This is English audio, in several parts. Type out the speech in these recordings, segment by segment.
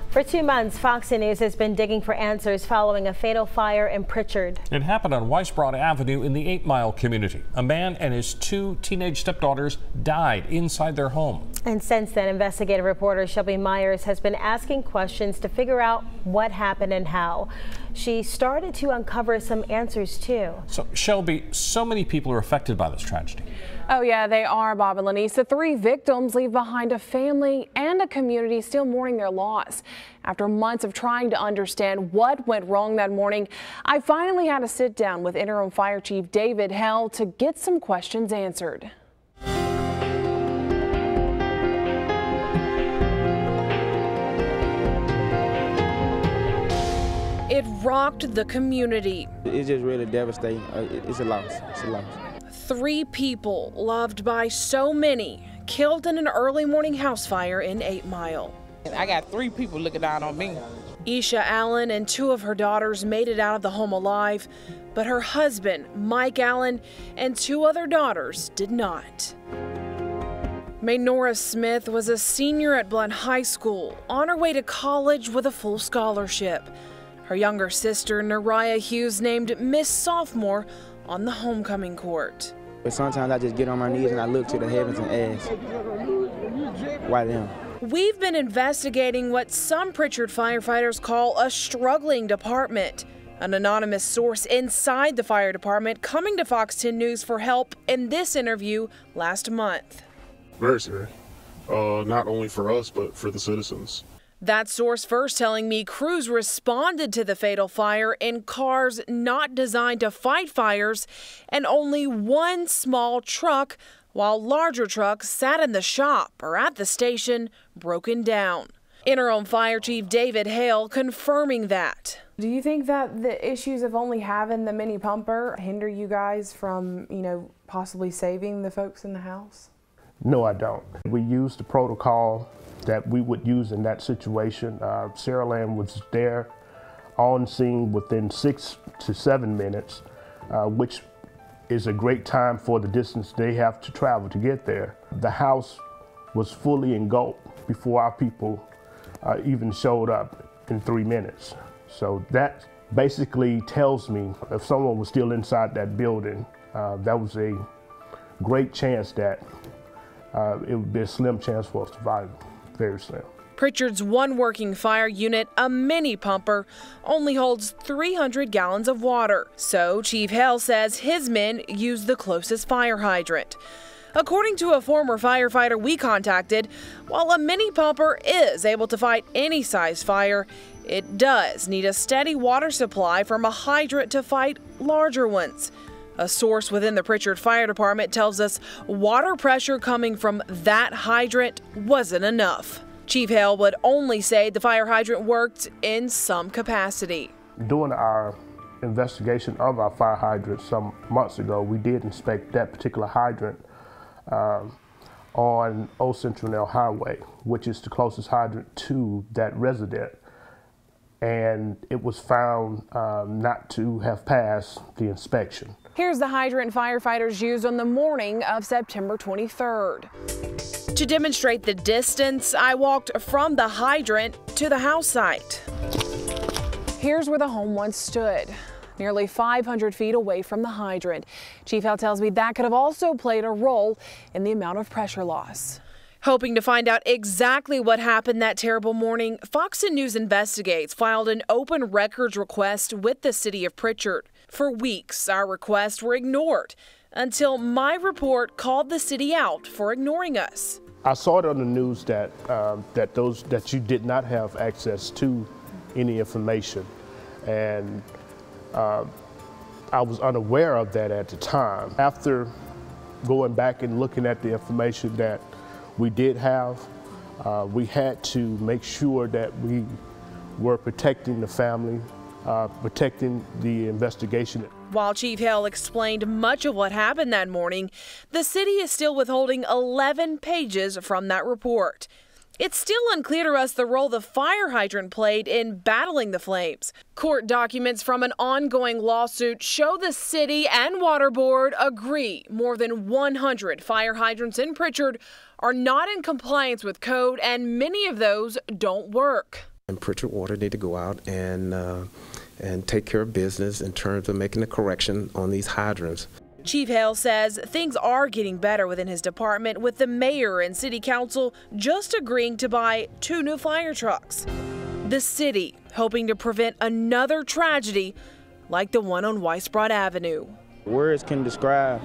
For 2 months, FOX10 News has been digging for answers following a fatal fire in Prichard. It happened on Weisbrod Avenue in the 8 Mile community. A man and his 2 teenage stepdaughters died inside their home. And since then, investigative reporter Shelby Myers has been asking questions to figure out what happened and how. She started to uncover some answers too. So Shelby, so many people are affected by this tragedy. Oh yeah, they are, Bob and Lenise. The 3 victims leave behind a family and a community still mourning their loss. After months of trying to understand what went wrong that morning, I finally had to sit down with Interim Fire Chief David Hale to get some questions answered. It rocked the community. It's just really devastating. It's a loss. It's a loss. 3 people loved by so many killed in an early morning house fire in 8 Mile. I got 3 people looking down on me. Isha Allen and 2 of her daughters made it out of the home alive, but her husband, Mike Allen, and 2 other daughters did not. Maynora Smith was a senior at Blunt High School, on her way to college with a full scholarship. Her younger sister, Nariah Hughes, named Miss Sophomore on the homecoming court. But sometimes I just get on my knees and I look to the heavens and ask, why them? We've been investigating what some Prichard firefighters call a struggling department. An anonymous source inside the fire department coming to FOX10 News for help in this interview last month. Very scary, not only for us, but for the citizens. That source first telling me crews responded to the fatal fire in cars not designed to fight fires and only 1 small truck, while larger trucks sat in the shop or at the station broken down. Interim Fire Chief David Hale confirming that. Do you think that the issues of only having the mini pumper hinder you guys from, possibly saving the folks in the house? No, I don't. We used the protocol that we would use in that situation. Sarah Lamb was there on scene within 6 to 7 minutes, which is a great time for the distance they have to travel to get there. The house was fully engulfed before our people even showed up in 3 minutes. So that basically tells me if someone was still inside that building, that was a great chance that it would be a slim chance for us to survive. Very slim. Prichard's 1 working fire unit, a mini pumper, only holds 300 gallons of water. So Chief Hale says his men use the closest fire hydrant. According to a former firefighter we contacted, while a mini pumper is able to fight any size fire, it does need a steady water supply from a hydrant to fight larger ones. A source within the Prichard Fire Department tells us water pressure coming from that hydrant wasn't enough. Chief Hale would only say the fire hydrant worked in some capacity. During our investigation of our fire hydrant some months ago, we did inspect that particular hydrant on Old Central Highway, which is the closest hydrant to that resident. And it was found not to have passed the inspection. Here's the hydrant firefighters used on the morning of September 23rd. To demonstrate the distance, I walked from the hydrant to the house site. Here's where the home once stood, nearly 500 feet away from the hydrant. Chief Hale tells me that could have also played a role in the amount of pressure loss. Hoping to find out exactly what happened that terrible morning, FOX10 News Investigates filed an open records request with the city of Prichard. For weeks, our requests were ignored until my report called the city out for ignoring us. I saw it on the news that that you did not have access to any information, and I was unaware of that at the time. After going back and looking at the information that we did have, we had to make sure that we were protecting the family, protecting the investigation. While Chief Hale explained much of what happened that morning, the city is still withholding 11 pages from that report. It's still unclear to us the role the fire hydrant played in battling the flames. Court documents from an ongoing lawsuit show the city and water board agree more than 100 fire hydrants in Prichard are not in compliance with code, and many of those don't work. And Prichard Water need to go out and take care of business in terms of making a correction on these hydrants. Chief Hale says things are getting better within his department, with the mayor and city council just agreeing to buy 2 new fire trucks. The city hoping to prevent another tragedy like the one on Weisbrod Avenue. Words can describe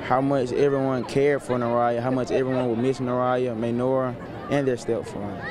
how much everyone cared for Naraya, how much everyone would miss Naraya, Maynora, and their stepfather.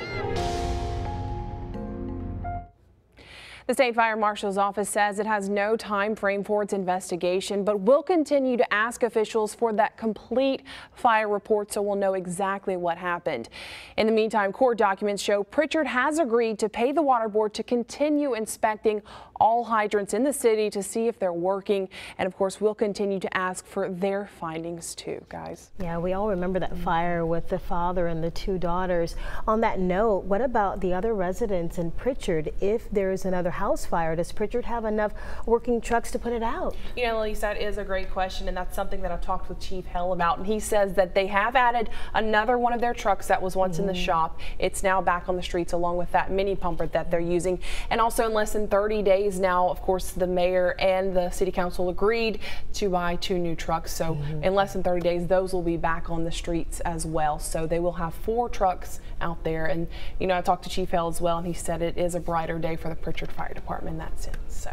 The State Fire Marshal's office says it has no time frame for its investigation, but will continue to ask officials for that complete fire report so we'll know exactly what happened. In the meantime, court documents show Prichard has agreed to pay the water board to continue inspecting all hydrants in the city to see if they're working. And of course, we'll continue to ask for their findings too, guys. Yeah, we all remember that fire with the father and the 2 daughters. On that note, what about the other residents in Prichard? If there is another house fire, does Prichard have enough working trucks to put it out? You know, Elise, that is a great question, and that's something that I've talked with Chief Hale about, and he says that they have added another one of their trucks that was once in the shop. It's now back on the streets along with that mini pumper that they're using. And also in less than 30 days now, of course, the mayor and the city council agreed to buy 2 new trucks. So in less than 30 days, those will be back on the streets as well. So they will have 4 trucks out there. And, you know, I talked to Chief Hale as well, and he said it is a brighter day for the Prichard Fire Department in that sense. So,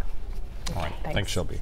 all right. Thanks, Shelby.